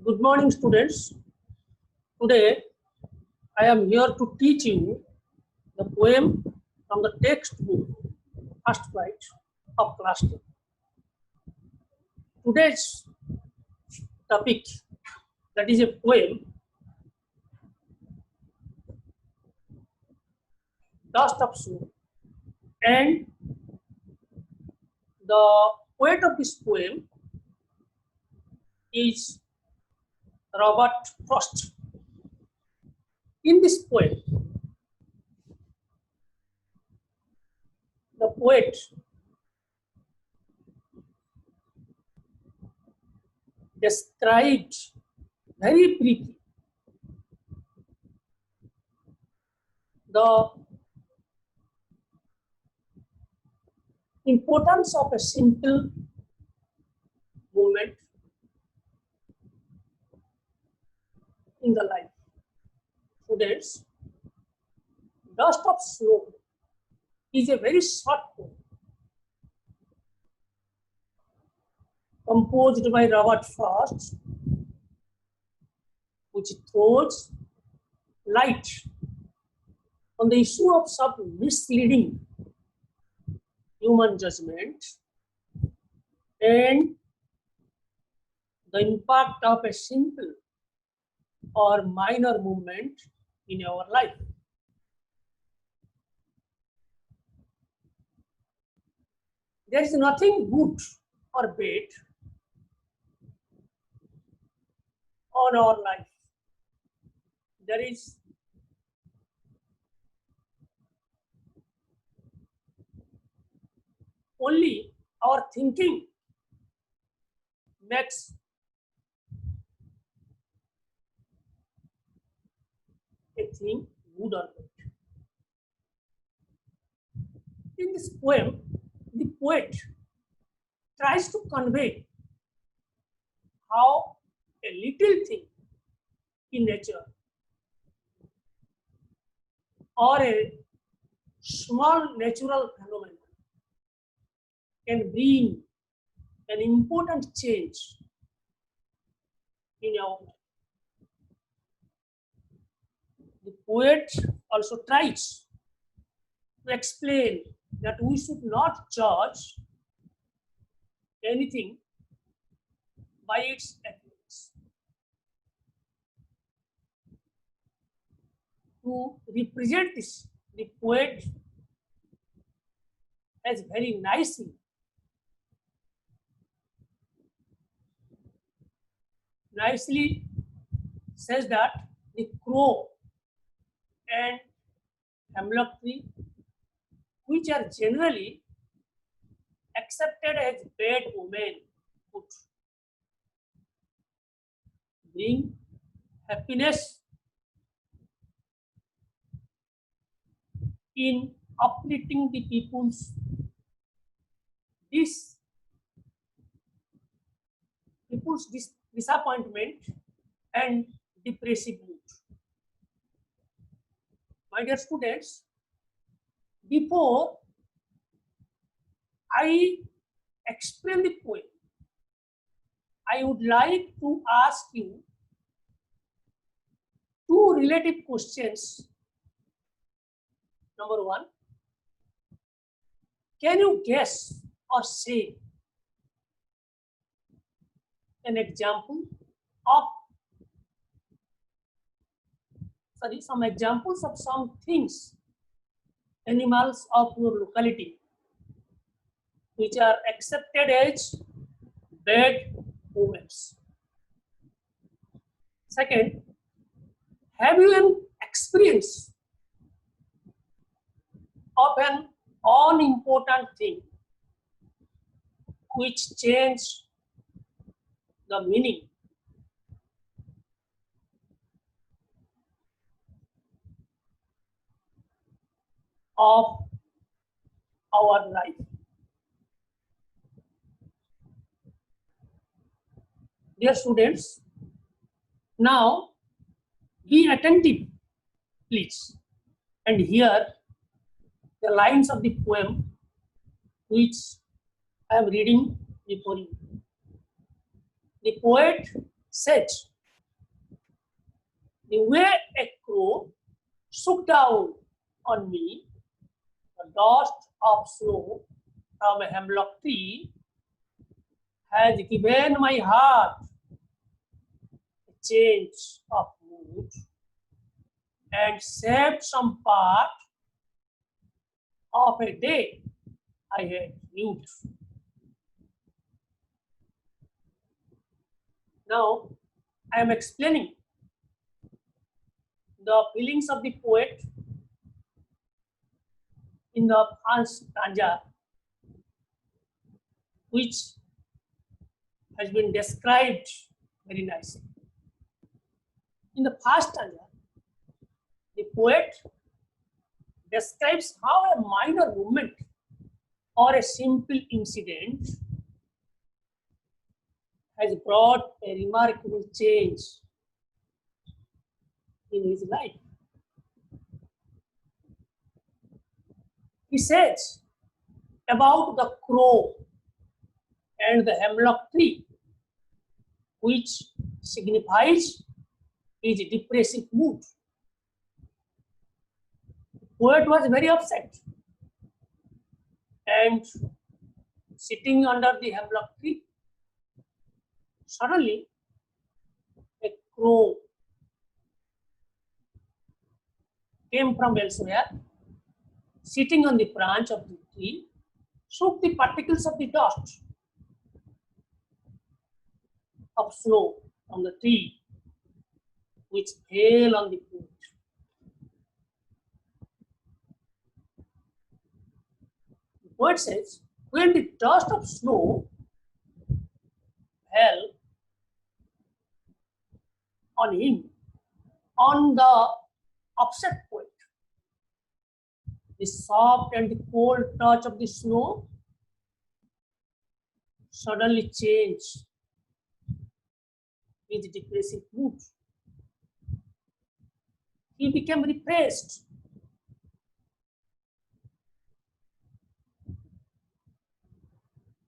Good morning, students. Today, I am here to teach you the poem from the textbook First Flight of Class 10. Today's topic, that is a poem, Dust of Snow, and the poet of this poem is Robert Frost. In this poem, the poet described very briefly the importance of a simple movement in the life. Students, Dust of Snow is a very short poem composed by Robert Frost, which throws light on the issue of some misleading human judgment and the impact of a simple or minor movement in our life. There is nothing good or bad on our life. There is only our thinking makes a thing good or bad. In this poem, the poet tries to convey how a little thing in nature or a small natural phenomenon can bring an important change in our life. The poet also tries to explain that we should not judge anything by its appearance. To represent this, the poet has very nicely says that the crow and hemlock tree, which are generally accepted as bad omen, would bring happiness in uplifting the people's disappointment and depressive mood. My dear students, before I explain the poem, I would like to ask you two relative questions. Number one, can you guess or say an example of some examples of some things, animals of your locality, which are accepted as bad omens? Second, have you an experience of an unimportant thing which changed the meaning of our life? Dear students, now be attentive, please, and hear the lines of the poem which I am reading before you. The poet said The way a crow shook down on me the dust of snow from a hemlock tree has given my heart a change of mood and saved some part of a day I had lived. Now, I am explaining the feelings of the poet in the first stanza, which has been described very nicely. In the first stanza, the poet describes how a minor movement or a simple incident has brought a remarkable change in his life. He says about the crow and the hemlock tree, which signifies his depressive mood. The poet was very upset and sitting under the hemlock tree. Suddenly, a crow came from elsewhere, sitting on the branch of the tree, shook the particles of the dust of snow from the tree, which fell on the poet. The poet says, when the dust of snow fell on him, on the upset poet, the soft and the cold touch of the snow suddenly changed his depressive mood. He became repressed.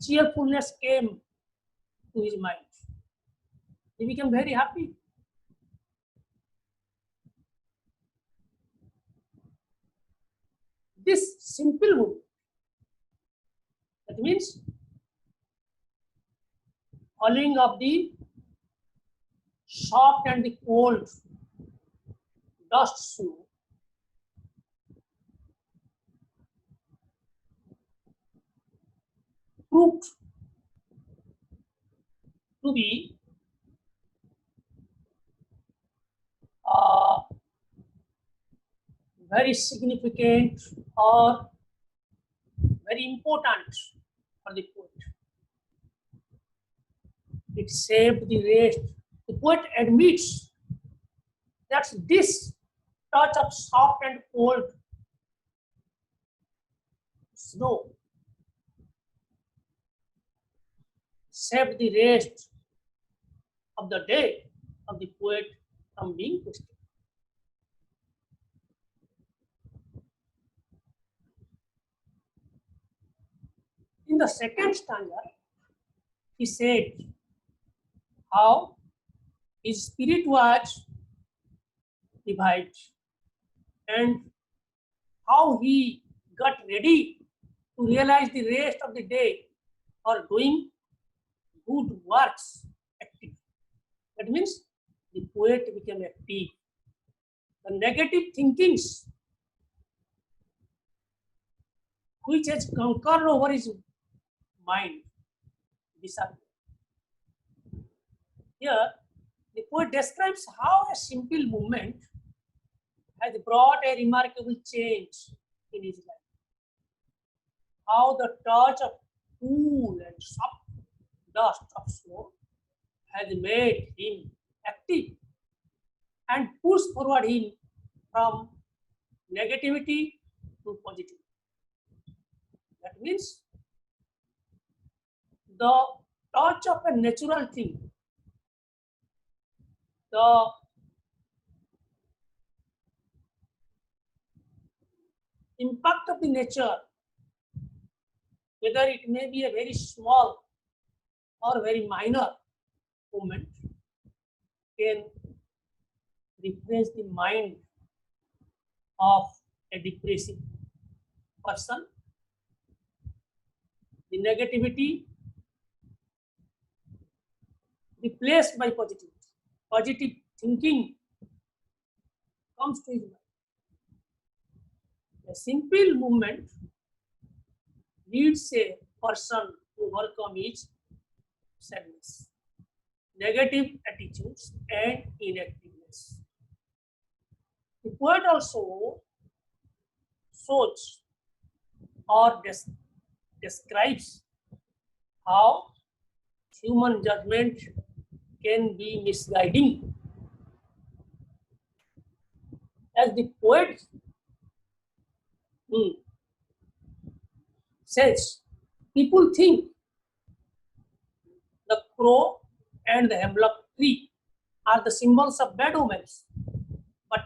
Cheerfulness came to his mind. He became very happy. This simple movement, that means falling of the soft and the cold dust snow, proved to be very significant or very important for the poet. It saved the rest. The poet admits that this touch of soft and cold snow saved the rest of the day of the poet from being questioned. In the second stanza, he said how his spirit was revived and how he got ready to realize the rest of the day for doing good works active. That means the poet became active. The negative thinkings which has conquered over his mind disappeared. Here, the poet describes how a simple movement has brought a remarkable change in his life. How the touch of cool and soft dust of snow has made him active and pushed forward him from negativity to positivity. That means the touch of a natural thing, the impact of the nature, whether it may be a very small or very minor movement, can refresh the mind of a depressive person. The negativity replaced by positivity. Positive thinking comes to his mind. A simple movement leads a person to overcome his sadness, negative attitudes, and inactiveness. The poet also shows or describes how human judgment can be misguiding. As the poet says, people think the crow and the hemlock tree are the symbols of bad omens, but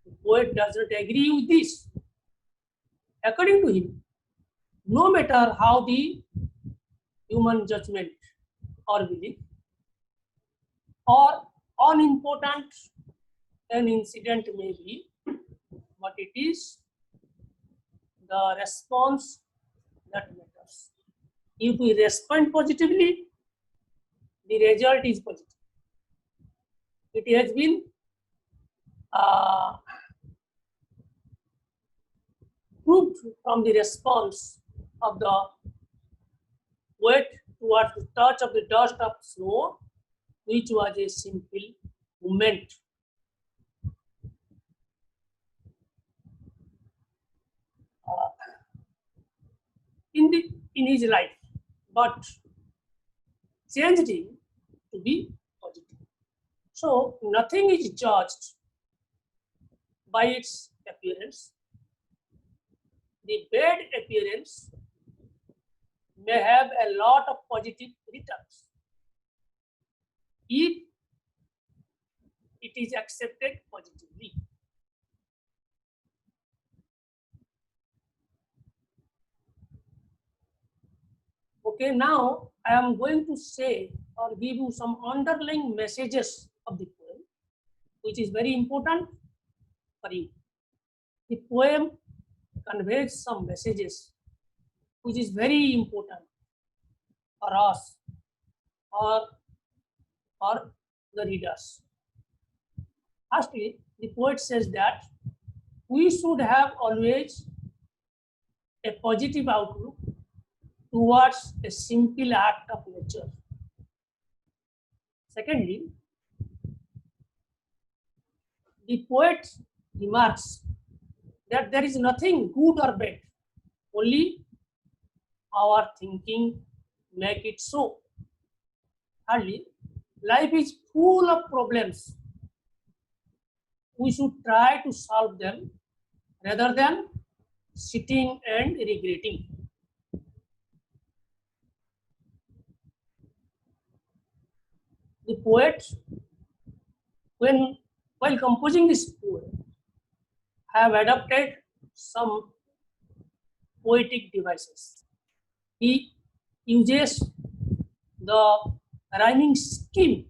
the poet doesn't agree with this. According to him, no matter how the human judgment or belief or unimportant an incident may be, but it is the response that matters. If we respond positively, the result is positive. It has been proved from the response of the poet towards the touch of the dust of snow, which was a simple movement. In his life, but changed him to be positive. So nothing is judged by its appearance. The bad appearance may have a lot of positive returns if it is accepted positively. Okay, now I am going to say or give you some underlying messages of the poem, which is very important for you. The poem conveys some messages which is very important for us or for the readers. Firstly, the poet says that we should have always a positive outlook towards a simple act of nature. Secondly, the poet remarks that there is nothing good or bad, only our thinking make it so. Thirdly, life is full of problems. We should try to solve them rather than sitting and regretting. The poet, while composing this poem, have adopted some poetic devices. He uses the rhyming scheme.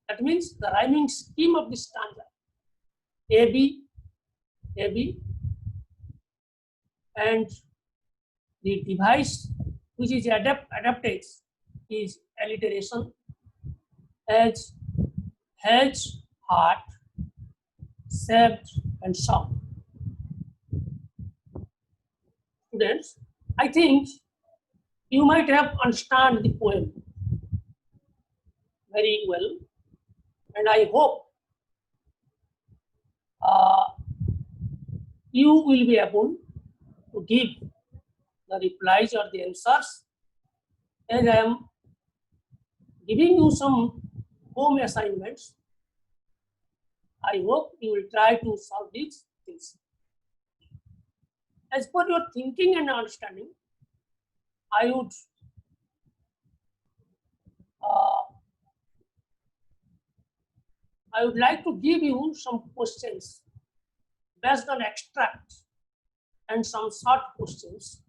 That means the rhyming scheme of the stanza. AB, AB, and the device which is adapted is alliteration, edge, hedge, heart, saved, and song. Students, I think you might have understand the poem very well, and I hope you will be able to give the replies or the answers, as I am giving you some home assignments. I hope you will try to solve these things. As per your thinking and understanding, I would like to give you some questions based on extract and some short questions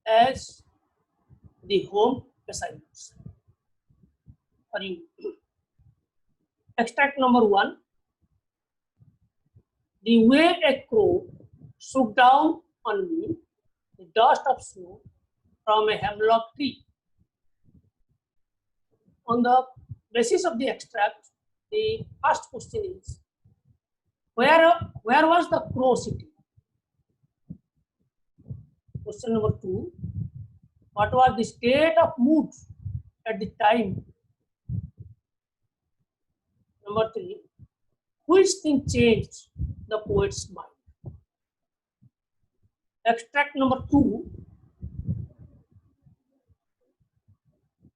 as the home assignments for you. Extract number 1. the way a crow shook down on me the dust of snow from a hemlock tree. On the basis of the extract, the first question is, where was the crow sitting? Question number 2, what was the state of mood at the time? Number 3, which thing changed the poet's mind? Extract number 2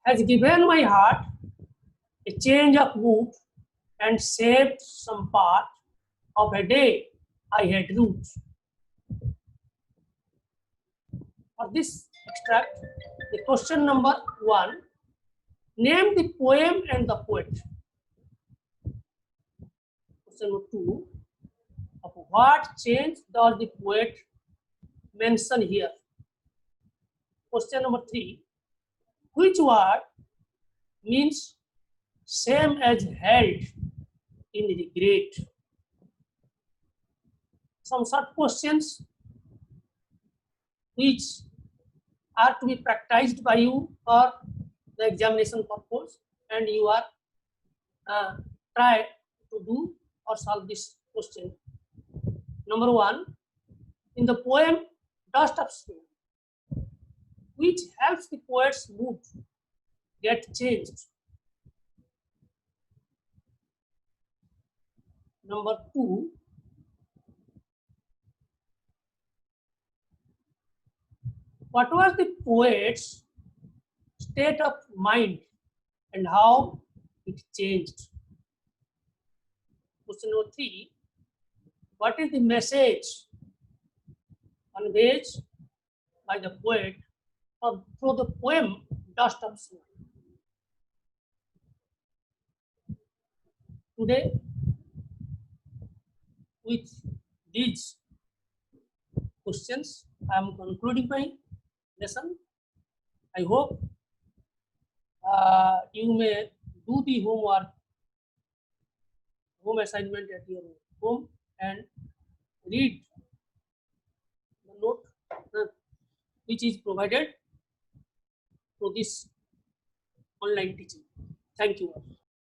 has given my heart a change of mood and saved some part of a day I had roots. For this extract, the question number 1, name the poem and the poet. Question number 2, of what change does the poet mention here? Question number 3, which word means same as held in regret? Some short questions which are to be practiced by you for the examination purpose, and you are try to do or solve this question. Number 1, in the poem Dust of Snow, which helps the poet's mood get changed? Number 2, what was the poet's state of mind and how it changed? Question number 3, what is the message conveyed by the poet through the poem Dust of Snow? Today, with these questions, I am concluding my lesson. I hope you may do the home assignment at your home and read the note which is provided for this online teaching. Thank you.